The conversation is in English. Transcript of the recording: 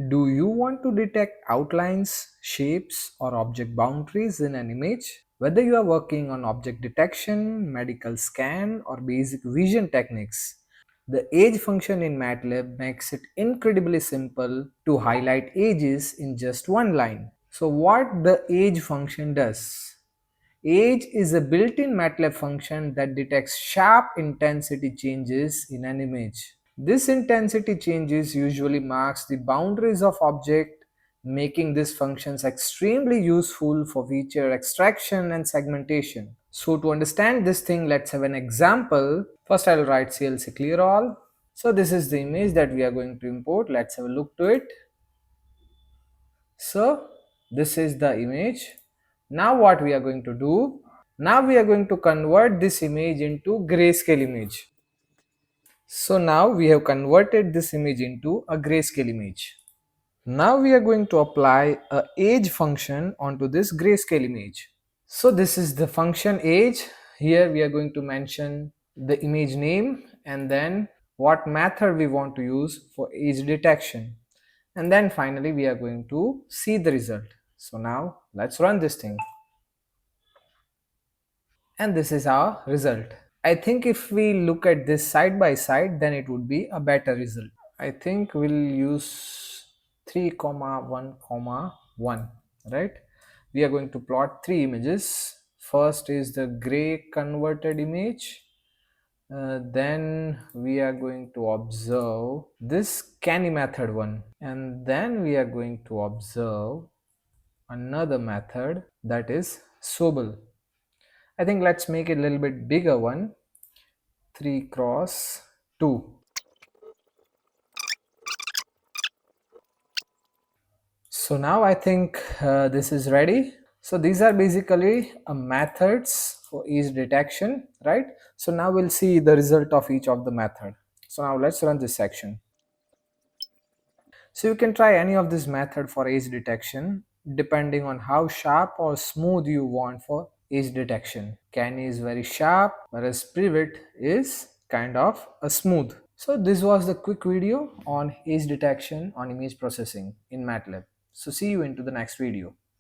Do you want to detect outlines, shapes, or object boundaries in an image? Whether you are working on object detection, medical scan, or basic vision techniques, the age function in MATLAB makes it incredibly simple to highlight edges in just one line. So what the age function does? Age is a built-in MATLAB function that detects sharp intensity changes in an image. This intensity changes usually marks the boundaries of object, making these functions extremely useful for feature extraction and segmentation. So to understand this thing, let's have an example. First I'll write CLC clear all. So this is the image that we are going to import. Let's have a look to it. So this is the image. Now what we are going to do? Now we are going to convert this image into grayscale image. So now we have converted this image into a grayscale image. Now we are going to apply a age function onto this grayscale image. So this is the function age. Here we are going to mention the image name and then what method we want to use for age detection. And then finally we are going to see the result. So now let's run this thing. And this is our result. I think if we look at this side by side, then it would be a better result. I think we'll use 3 comma 1 comma 1, right? We are going to plot three images. First is the gray converted image. Then we are going to observe this Canny method one, and then we are going to observe another method, that is sobel. I think let's make it a little bit bigger one, 3 cross 2. So now I think this is ready. So these are basically methods for each detection, right? So now we'll see the result of each of the method. So now let's run this section. So you can try any of this method for age detection depending on how sharp or smooth you want for age detection. Canny is very sharp, whereas Privet is kind of a smooth. So this was the quick video on age detection on image processing in MATLAB. So see you into the next video.